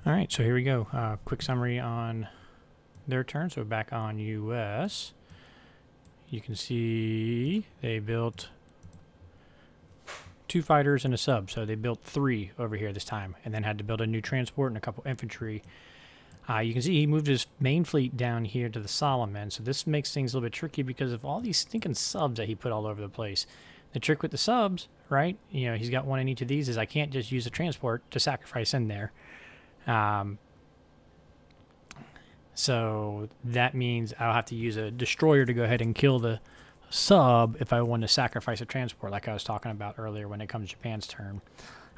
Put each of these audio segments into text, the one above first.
All right, so here we go. Quick summary on their turn. So back on US, you can see they built 2 fighters and a sub. So they built 3 over here this time, and then had to build a new transport and a couple infantry. You can see he moved his main fleet down here to the Solomon. So this makes things a little bit tricky because of all these stinking subs that he put all over the place. The trick with the subs, right? You know, he's got one in each of these, is I can't just use a transport to sacrifice in there. So that means I'll have to use a destroyer to go ahead and kill the sub if I want to sacrifice a transport, like I was talking about earlier when it comes to Japan's turn.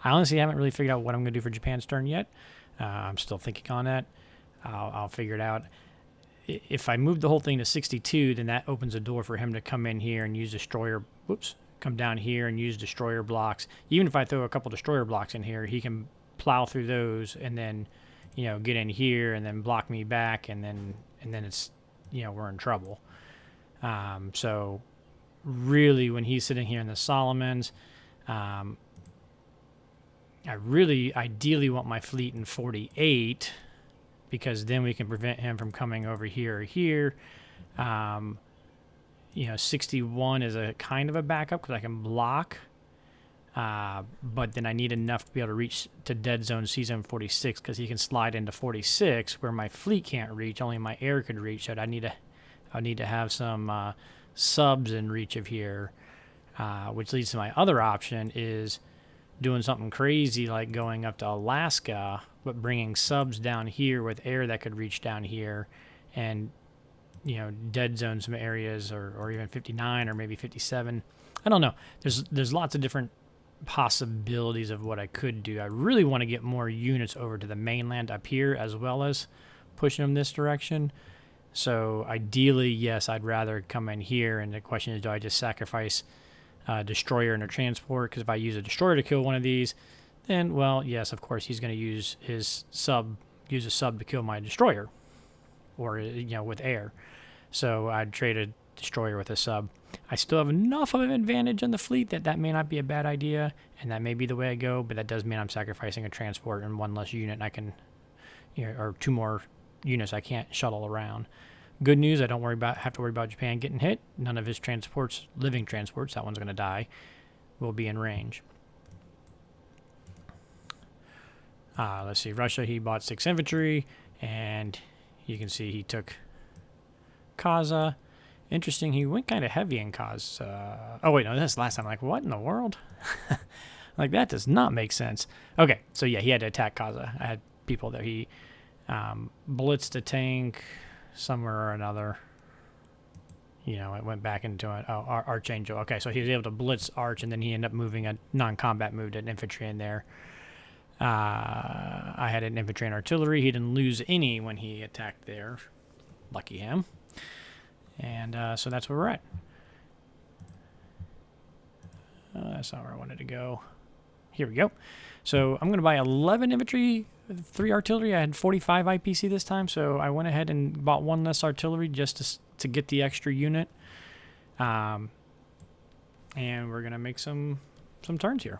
I honestly haven't really figured out what I'm going to do for Japan's turn yet. I'm still thinking on that. I'll figure it out. If I move the whole thing to 62, then that opens a door for him to come in here and use destroyer. Whoops. Come down here and use destroyer blocks. Even if I throw a couple destroyer blocks in here, he can plow through those and then, you know, get in here and then block me back, and then it's, you know, we're in trouble. So really, when he's sitting here in the Solomons, I really ideally want my fleet in 48, because then we can prevent him from coming over here or here. You know, 61 is a kind of a backup because I can block. But then I need enough to be able to reach to dead zone C zone 46, because he can slide into 46 where my fleet can't reach, only my air could reach. So I need to have some subs in reach of here, which leads to my other option is doing something crazy like going up to Alaska, but bringing subs down here with air that could reach down here, and, you know, dead zone some areas, or even 59 or maybe 57. I don't know. There's lots of different possibilities of what I could do. I really want to get more units over to the mainland up here, as well as pushing them this direction. So ideally, yes, I'd rather come in here, and the question is, do I just sacrifice a destroyer and a transport? Because if I use a destroyer to kill one of these, then, well, yes, of course, he's going to use a sub to kill my destroyer, or, you know, with air. So I'd trade a destroyer with a sub. I still have enough of an advantage in the fleet that may not be a bad idea, and that may be the way I go, but that does mean I'm sacrificing a transport and one less unit I can, you know, or 2 more units I can't shuttle around. Good news, I don't have to worry about Japan getting hit. None of his transports, living transports, that one's going to die, will be in range. Let's see, Russia, he bought 6 infantry, and you can see he took Kaza. Interesting, he went kind of heavy in Kaz. Oh, wait, no, that's last time. I'm like, what in the world? Like, that does not make sense. Okay, so yeah, he had to attack Kaza. I had people there. He blitzed a tank somewhere or another. You know, it went back into an Archangel. Okay, so he was able to blitz Arch, and then he ended up moving a non-combat move to an infantry in there. I had an infantry and artillery. He didn't lose any when he attacked there. Lucky him. And so that's where we're at. That's not where I wanted to go. Here we go. So I'm going to buy 11 infantry, 3 artillery. I had 45 IPC this time, so I went ahead and bought 1 less artillery just to get the extra unit. And we're going to make some turns here.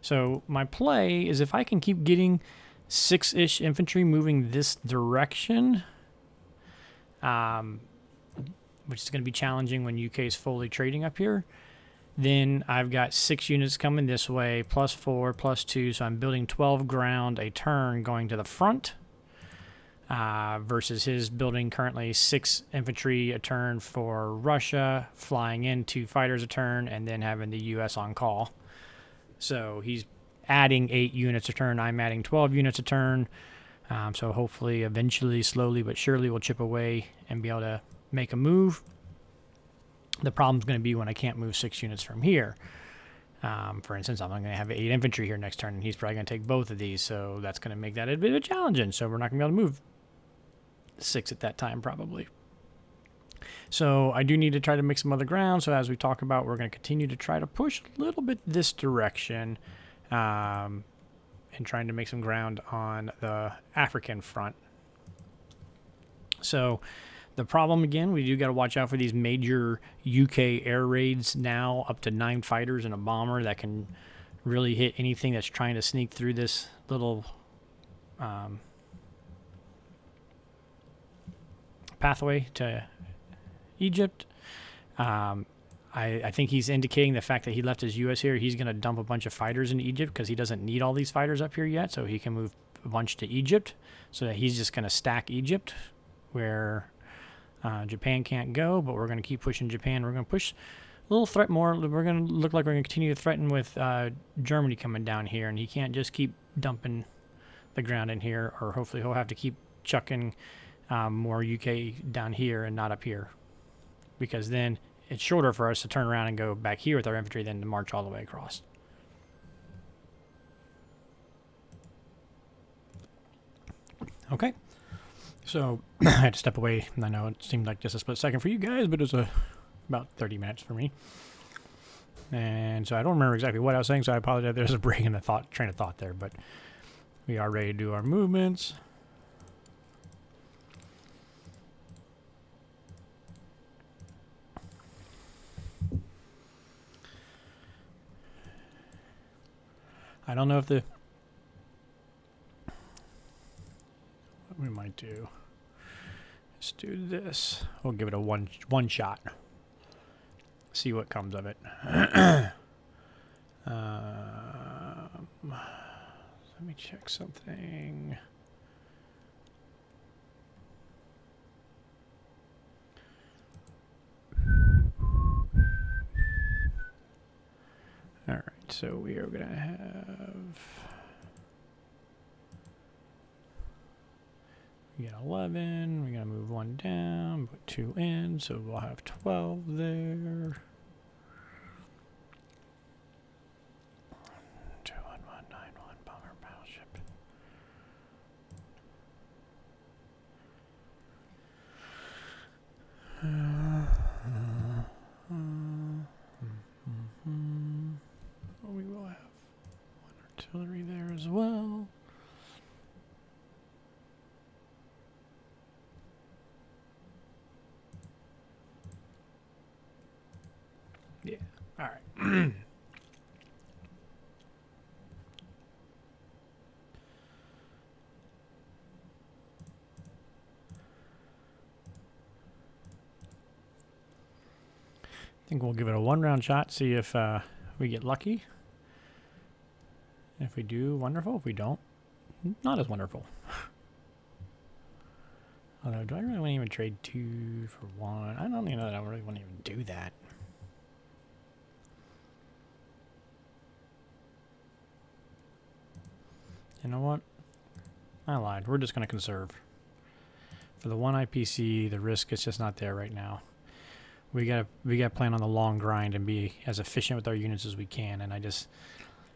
So my play is, if I can keep getting 6-ish infantry moving this direction, which is going to be challenging when UK is fully trading up here, then I've got 6 units coming this way, plus 4, plus 2, so I'm building 12 ground a turn going to the front, versus his building currently 6 infantry a turn for Russia, flying in 2 fighters a turn, and then having the US on call. So he's adding 8 units a turn. I'm adding 12 units a turn. So hopefully, eventually, slowly but surely, we'll chip away and be able to make a move. The problem's going to be when I can't move 6 units from here. For instance, I'm going to have 8 infantry here next turn, and he's probably going to take both of these. So that's going to make that a bit of a challenging. So we're not going to be able to move 6 at that time, probably. So I do need to try to make some other ground. So as we talk about, we're going to continue to try to push a little bit this direction, and trying to make some ground on the African front. So The problem, again, we do got to watch out for these major UK air raids now, up to 9 fighters and a bomber that can really hit anything that's trying to sneak through this little pathway to Egypt. I think he's indicating the fact that he left his U.S. here. He's going to dump a bunch of fighters in Egypt because he doesn't need all these fighters up here yet, so he can move a bunch to Egypt. So that he's just going to stack Egypt where Japan can't go, but we're going to keep pushing Japan. We're going to push a little threat more. We're going to look like we're going to continue to threaten with Germany coming down here, and he can't just keep dumping the ground in here, or hopefully he'll have to keep chucking more UK down here and not up here, because then it's shorter for us to turn around and go back here with our infantry than to march all the way across. Okay, so I had to step away, and I know it seemed like just a split second for you guys, but it was about 30 minutes for me. And so I don't remember exactly what I was saying, so I apologize. There's a break in the train of thought there, but we are ready to do our movements. I don't know if what we might do. Let's do this. We'll give it a one shot. See what comes of it. Let me check something. All right, so we are going to have... We got 11. We're going to move 1 down, put 2 in, so we'll have 12 there. 21191 bomber battleship. We will have 1 artillery there as well. Yeah, all right. I think we'll give it a 1-round shot, see if we get lucky. If we do, wonderful. If we don't, not as wonderful. Although, do I really want to even trade 2 for 1? I don't even know that I really want to even do that. You know what? I lied. We're just going to conserve. For the 1 IPC, the risk is just not there right now. We got to plan on the long grind and be as efficient with our units as we can. And I just,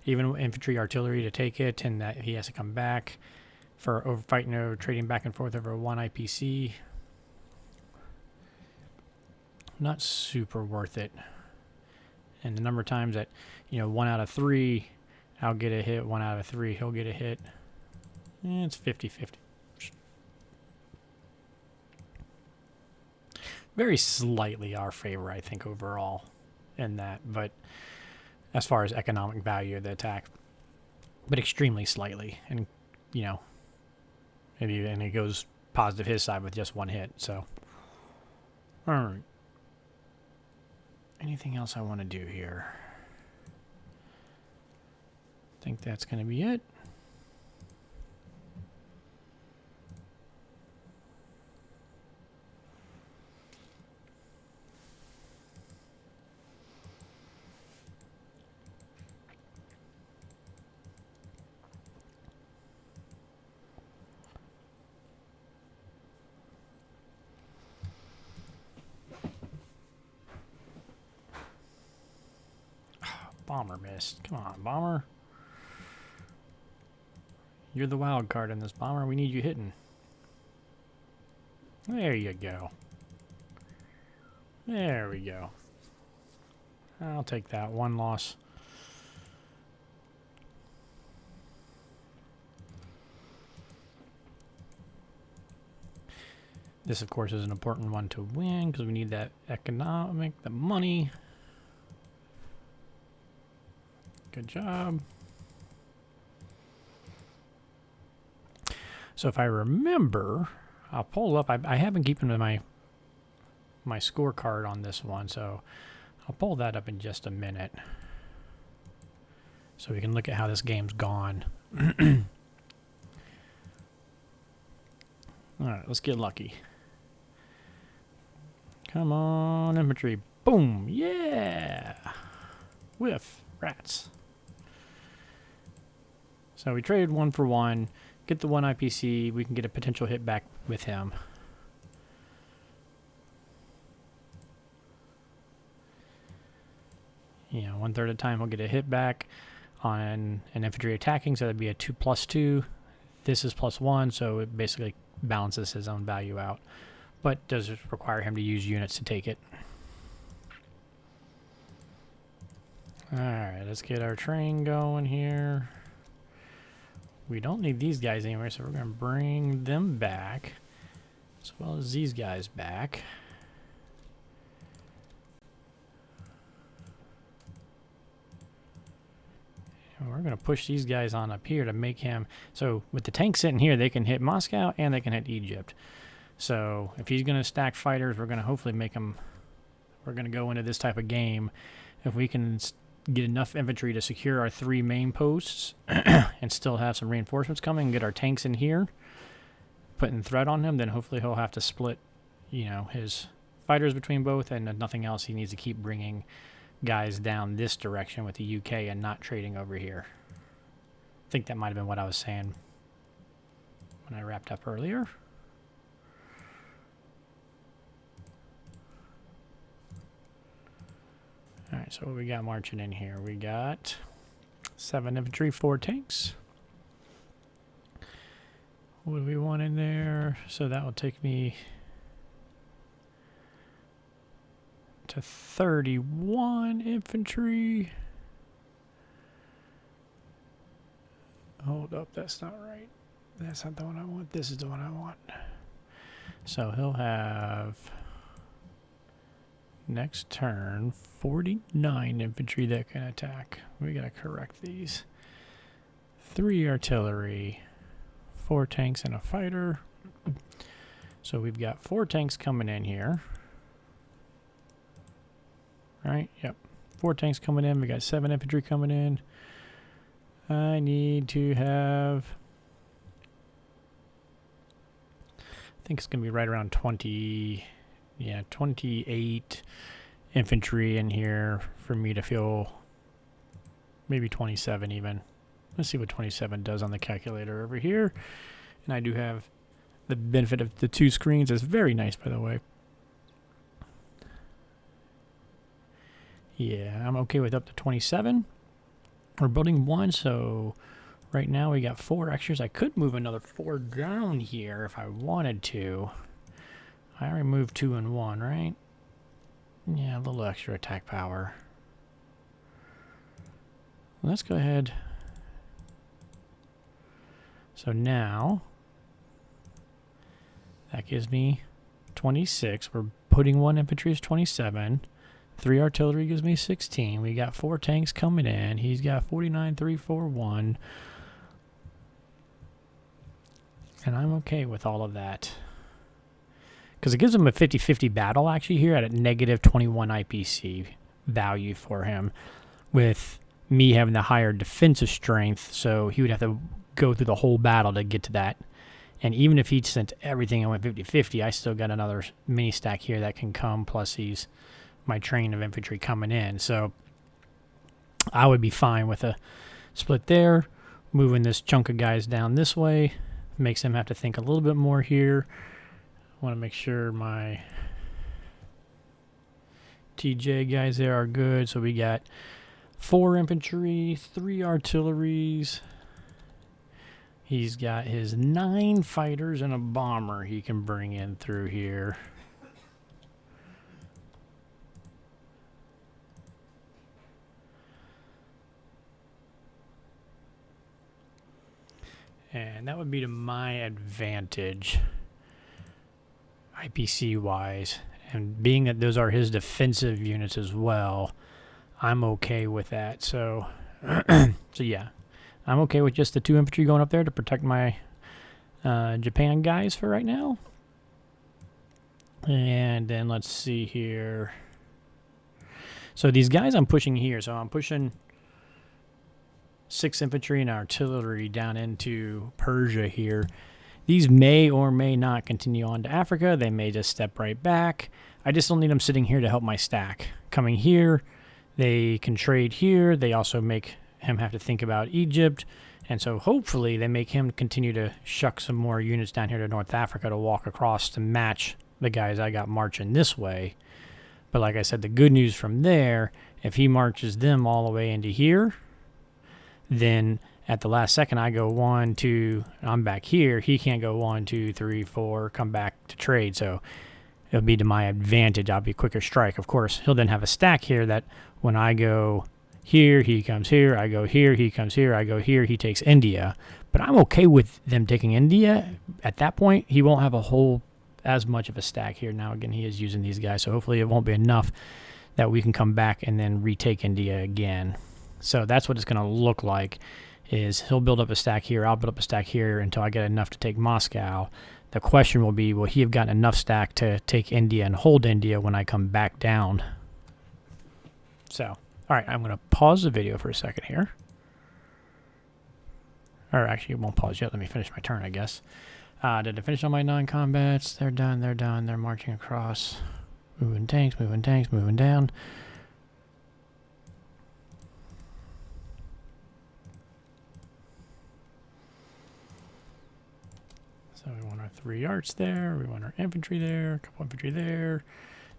even infantry, artillery to take it, and that he has to come back for fighting or trading back and forth over 1 IPC. Not super worth it. And the number of times that, 1 out of 3, I'll get a hit. 1 out of 3, he'll get a hit. It's 50-50. Very slightly our favor, I think, overall in that. But as far as economic value of the attack, but extremely slightly. And, and it goes positive his side with just 1 hit. So, all right. Anything else I want to do here? I think that's going to be it. Bomber missed. Come on, Bomber. You're the wild card in this, Bomber. We need you hitting. There you go. There we go. I'll take that. 1 loss. This, of course, is an important one to win because we need that the money. Good job. So if I remember, I'll pull up. I have been keeping my scorecard on this one, so I'll pull that up in just a minute so we can look at how this game's gone. All right, let's get lucky. Come on, infantry. Boom. Yeah. Whiff. Rats. So we traded 1 for 1. Get the 1 IPC. We can get a potential hit back with him. You know, 1/3 of the time we'll get a hit back on an infantry attacking, so that'd be a 2+2. This is +1, so it basically balances his own value out, but does require him to use units to take it. Alright, let's get our train going here. We don't need these guys anyway, so we're going to bring them back, as well as these guys back. And we're going to push these guys on up here to make him... So with the tank sitting here, they can hit Moscow and they can hit Egypt. So if he's going to stack fighters, we're going to hopefully make him... We're going to go into this type of game. If we can get enough infantry to secure our 3 main posts and still have some reinforcements coming and get our tanks in here, putting threat on him, then hopefully he'll have to split, you know, his fighters between both, and nothing else. He needs to keep bringing guys down this direction with the UK and not trading over here. I think that might have been what I was saying when I wrapped up earlier. Alright, so what we got marching in here? We got 7 infantry, 4 tanks. What do we want in there? So that will take me to 31 infantry. Hold up, that's not right. That's not the one I want. This is the one I want. So he'll have... next turn, 49 infantry that can attack. We gotta correct these. 3 artillery, 4 tanks and a fighter. So we've got 4 tanks coming in here. Right, yep. 4 tanks coming in. We got 7 infantry coming in. I need to have... I think it's gonna be right around 20... Yeah, 28 infantry in here for me to feel, maybe 27 even. Let's see what 27 does on the calculator over here. And I do have the benefit of the 2 screens. It's very nice, by the way. Yeah, I'm okay with up to 27. We're building 1, so right now we got 4 extras. I could move another 4 down here if I wanted to. I already moved 2 and 1, right? Yeah, a little extra attack power. Let's go ahead. So now, that gives me 26. We're putting 1 infantry is 27. 3 artillery gives me 16. We got 4 tanks coming in. He's got 49, 3, 4, 1. And I'm okay with all of that. Because it gives him a 50-50 battle actually here at a negative 21 IPC value for him, with me having the higher defensive strength, so he would have to go through the whole battle to get to that. And even if he sent everything and went 50-50, I still got another mini stack here that can come, plus he's my train of infantry coming in. So I would be fine with a split there. Moving this chunk of guys down this way makes him have to think a little bit more here. I want to make sure my TJ guys there are good. So we got 4 infantry, 3 artilleries. He's got his 9 fighters and a bomber he can bring in through here. And that would be to my advantage. IPC wise, and being that those are his defensive units as well, I'm okay with that. So, so yeah, I'm okay with just the 2 infantry going up there to protect my Japan guys for right now. And then let's see here. So these guys I'm pushing here. So I'm pushing 6 infantry and artillery down into Persia here. These may or may not continue on to Africa. They may just step right back. I just don't need them sitting here to help my stack. Coming here, they can trade here. They also make him have to think about Egypt. And so hopefully they make him continue to shuck some more units down here to North Africa to walk across to match the guys I got marching this way. But like I said, the good news from there, if he marches them all the way into here, then at the last second I go 1, 2, I'm back here. He can't go 1, 2, 3, 4, come back to trade. So it'll be to my advantage. I'll be quicker strike. Of course, he'll then have a stack here that when I go here, he comes here. I go here, he comes here. I go here, he takes India. But I'm okay with them taking India. At that point, he won't have a whole as much of a stack here. Now, again, he is using these guys. So hopefully it won't be enough that we can come back and then retake India again. So that's what it's going to look like, is he'll build up a stack here, I'll build up a stack here until I get enough to take Moscow. The question will be, will he have gotten enough stack to take India and hold India when I come back down? So, all right, I'm going to pause the video for a second here. Or actually, it won't pause yet. Let me finish my turn, I guess. Did I finish all my non-combats? They're done, they're done. They're marching across. Moving tanks, moving tanks, moving down. So we want our 3 arts there, we want our infantry there, a couple infantry there,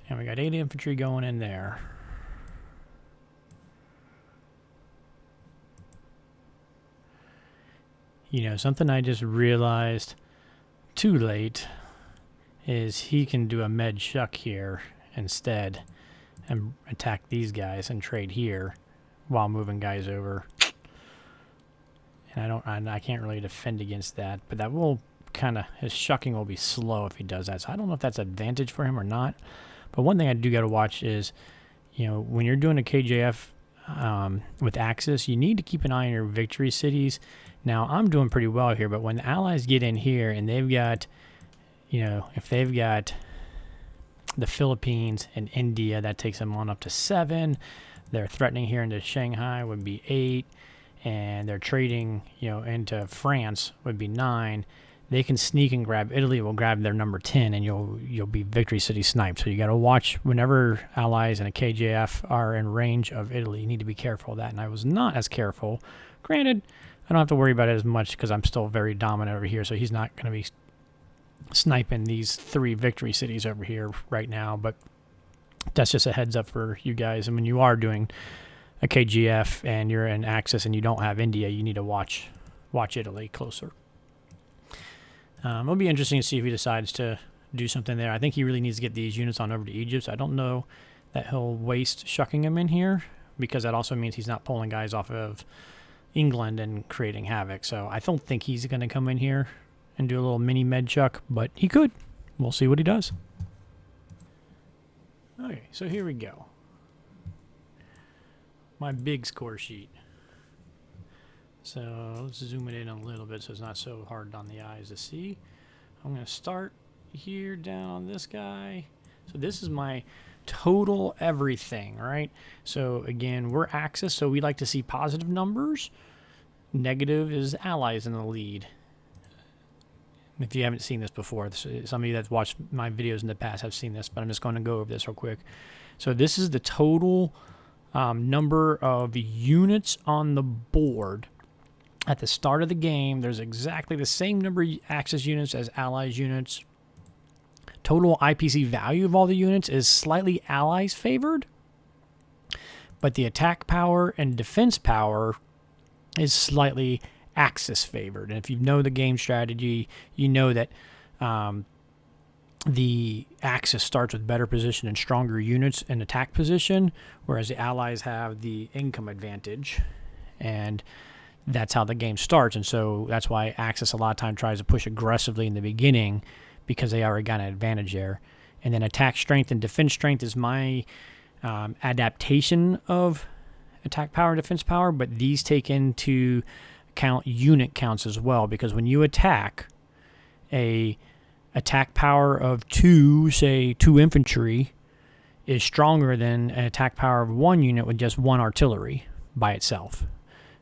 and we got 8 infantry going in there. You know, something I just realized too late is he can do a med shuck here instead and attack these guys and trade here while moving guys over. And I can't really defend against that, but that will kind of, his shucking will be slow if he does that. So I don't know if that's an advantage for him or not. But one thing I do got to watch is, you know, when you're doing a KJF with Axis, you need to keep an eye on your victory cities. Now, I'm doing pretty well here, but when the Allies get in here and they've got, you know, if they've got the Philippines and India, that takes them on up to 7. They're threatening here into Shanghai would be 8. And they're trading, you know, into France would be 9. They can sneak and grab Italy. Will grab their number 10, and you'll be victory city sniped. So you got to watch whenever allies and a KJF are in range of Italy. You need to be careful of that. And I was not as careful. Granted, I don't have to worry about it as much because I'm still very dominant over here. So he's not going to be sniping these 3 victory cities over here right now. But that's just a heads up for you guys. And when you are doing a KGF and you're in Axis and you don't have India, you need to watch Italy closer. It'll be interesting to see if he decides to do something there. I think he really needs to get these units on over to Egypt. So I don't know that he'll waste shucking them in here, because that also means he's not pulling guys off of England and creating havoc. So I don't think he's going to come in here and do a little mini med chuck, but he could. We'll see what he does. Okay, so here we go. My big score sheet. So let's zoom it in a little bit so it's not so hard on the eyes to see. I'm going to start here down on this guy. So this is my total everything, right? So again, we're Axis, so we like to see positive numbers. Negative is allies in the lead. If you haven't seen this before, some of you that's watched my videos in the past have seen this, but I'm just going to go over this real quick. So this is the total number of units on the board at the start of the game. There's exactly the same number of Axis units as Allies units. Total IPC value of all the units is slightly Allies favored, but the attack power and defense power is slightly Axis favored. And if you know the game strategy, you know that the Axis starts with better position and stronger units in attack position, whereas the Allies have the income advantage, and that's how the game starts. And so that's why Axis a lot of times tries to push aggressively in the beginning, because they already got an advantage there. And then attack strength and defense strength is my adaptation of attack power and defense power, but these take into account unit counts as well, because when you attack, a attack power of 2, say 2 infantry, is stronger than an attack power of 1 unit with just 1 artillery by itself.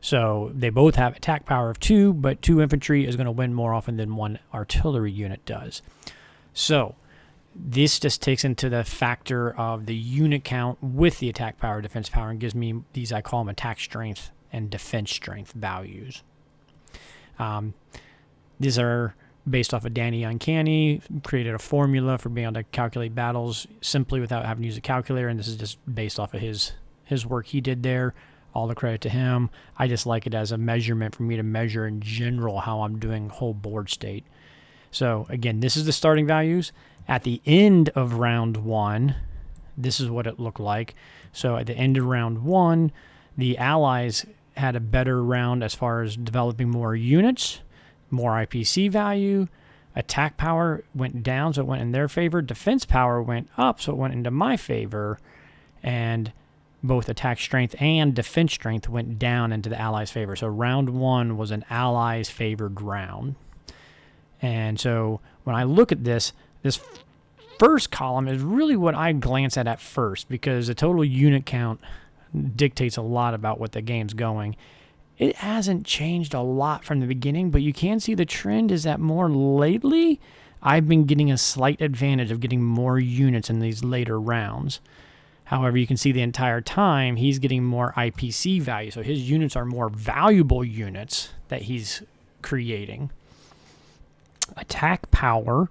So they both have attack power of 2, but 2 infantry is going to win more often than 1 artillery unit does. So this just takes into the factor of the unit count with the attack power, defense power, and gives me these, I call them attack strength and defense strength values. These are based off of Danny Uncanny, created a formula for being able to calculate battles simply without having to use a calculator, and this is just based off of his work he did there. All the credit to him. I just like it as a measurement for me to measure in general how I'm doing whole board state. So again, this is the starting values. At the end of round 1, this is what it looked like. So at the end of round 1, the Allies had a better round as far as developing more units, more IPC value. Attack power went down, so it went in their favor. Defense power went up, so it went into my favor. And both attack strength and defense strength went down into the Allies' favor. So round 1 was an Allies' favored round. And so when I look at this first column is really what I glance at first, because the total unit count dictates a lot about what the game's going. It hasn't changed a lot from the beginning, but you can see the trend is that more lately, I've been getting a slight advantage of getting more units in these later rounds. However, you can see the entire time he's getting more IPC value, so his units are more valuable units that he's creating. Attack power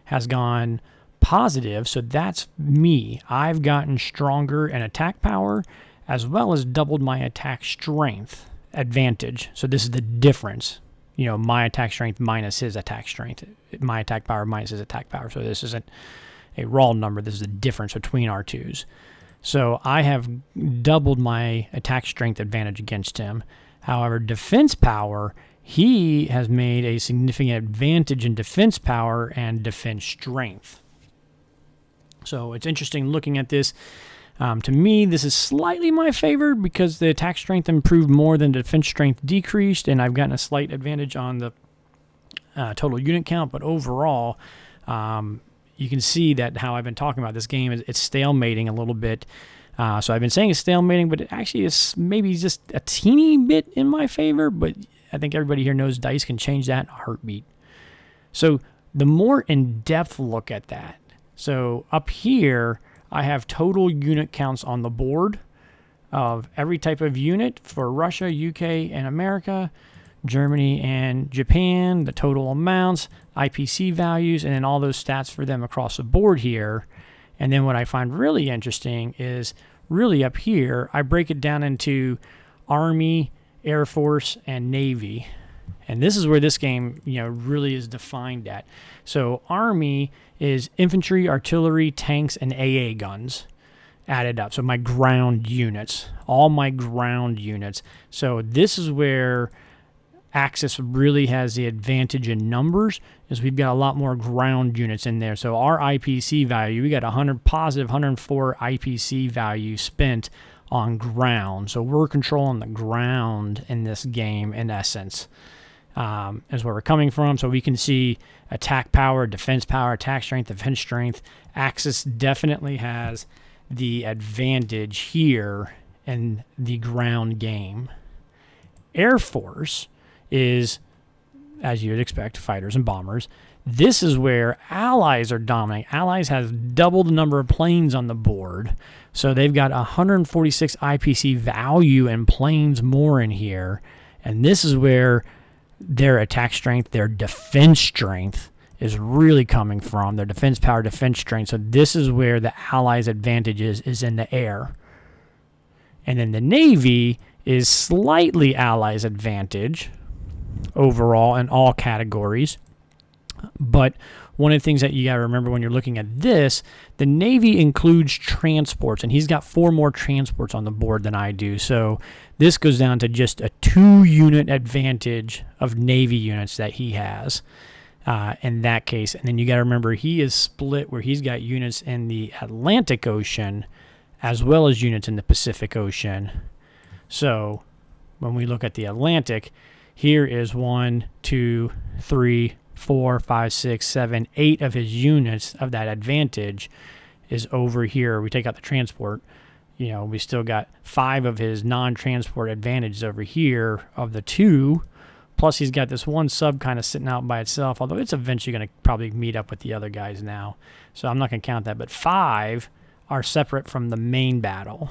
has gone positive, so that's me. I've gotten stronger in attack power as well as doubled my attack strength advantage. So this is the difference. You know, my attack strength minus his attack strength. My attack power minus his attack power. So this isn't a raw number. This is the difference between our twos. So I have doubled my attack strength advantage against him. However, defense power, he has made a significant advantage in defense power and defense strength. So it's interesting looking at this. To me, this is slightly my favor because the attack strength improved more than defense strength decreased, and I've gotten a slight advantage on the total unit count. But overall, you can see that how I've been talking about this game, it's stalemating a little bit. So I've been saying it's stalemating, but it actually is maybe just a teeny bit in my favor. But I think everybody here knows dice can change that in a heartbeat. So the more in-depth look at that. So up here, I have total unit counts on the board of every type of unit for Russia, UK, and America, Germany, and Japan, the total amounts, IPC values, and then all those stats for them across the board here. And then what I find really interesting is really up here, I break it down into Army, Air Force, and Navy. And this is where this game, really is defined at. So Army is infantry, artillery, tanks, and AA guns added up. So my ground units, all my ground units. So this is where Axis really has the advantage in numbers, is we've got a lot more ground units in there. So our IPC value, we got positive 104 IPC value spent on ground. So we're controlling the ground in this game in essence. Is where we're coming from. So we can see attack power, attack strength, defense strength. Axis definitely has the advantage here in the ground game. Air Force is, as you would expect, fighters and bombers. This is where Allies are dominating. Allies have double the number of planes on the board. So they've got 146 IPC value and planes more in here. And this is where their attack strength, their defense strength is really coming from. Their defense power, defense strength. So this is where the Allies' advantage is in the air. And then the Navy is slightly Allies' advantage overall in all categories. But one of the things that you got to remember when you're looking at this, the Navy includes transports, and he's got 4 more transports on the board than I do. So this goes down to just a 2-unit advantage of Navy units that he has. in that case. And then you got to remember he is split where he's got units in the Atlantic Ocean as well as units in the Pacific Ocean. So when we look at the Atlantic, here is 1, 2, 3, 4, 5, 6, 7, 8 of his units of that advantage is over here. We take out the transport. We still got 5 of his non-transport advantages over here of the 2. Plus, he's got this one sub kind of sitting out by itself, although it's eventually going to probably meet up with the other guys now. So I'm not going to count that. But 5 are separate from the main battle.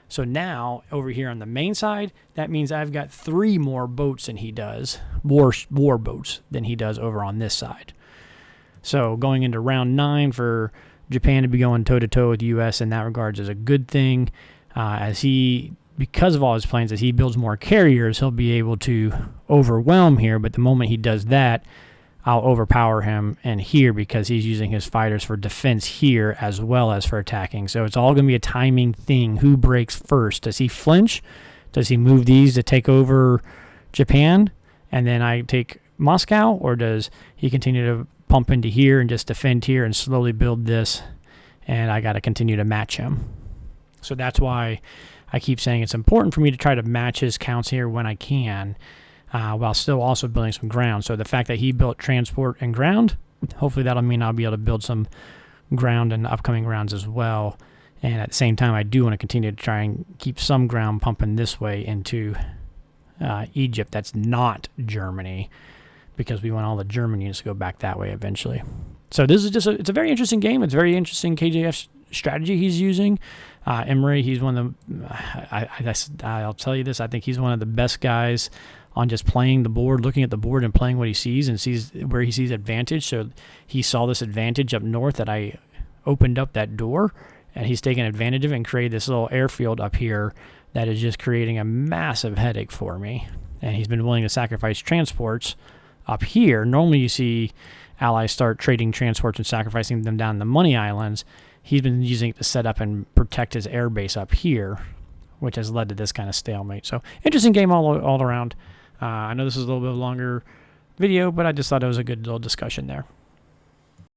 So now, over here on the main side, that means I've got 3 more boats than he does, war boats, than he does over on this side. So going into round 9 for Japan to be going toe-to-toe with the U.S. in that regards is a good thing, because of all his plans, as he builds more carriers, he'll be able to overwhelm here. But the moment he does that, I'll overpower him in here because he's using his fighters for defense here as well as for attacking. So it's all going to be a timing thing. Who breaks first? Does he flinch? Does he move these to take over Japan and then I take Moscow? Or does he continue to pump into here and just defend here and slowly build this? And I got to continue to match him. So that's why I keep saying it's important for me to try to match his counts here when I can, while still also building some ground. So the fact that he built transport and ground, hopefully that'll mean I'll be able to build some ground in the upcoming rounds as well. And at the same time, I do want to continue to try and keep some ground pumping this way into Egypt. That's not Germany, because we want all the German units to go back that way eventually. So this is just it's a very interesting game. It's very interesting KJF strategy he's using. Mray, he's one of the, I'll tell you this, I think he's one of the best guys on just playing the board, looking at the board and playing what he sees and sees where he sees advantage. So he saw this advantage up north that I opened up that door, and he's taken advantage of it and created this little airfield up here that is just creating a massive headache for me. And he's been willing to sacrifice transports up here. Normally you see allies start trading transports and sacrificing them down in the money islands. He's been using it to set up and protect his air base up here, which has led to this kind of stalemate. So interesting game all around. I know this is a little bit longer video, but I just thought it was a good little discussion there.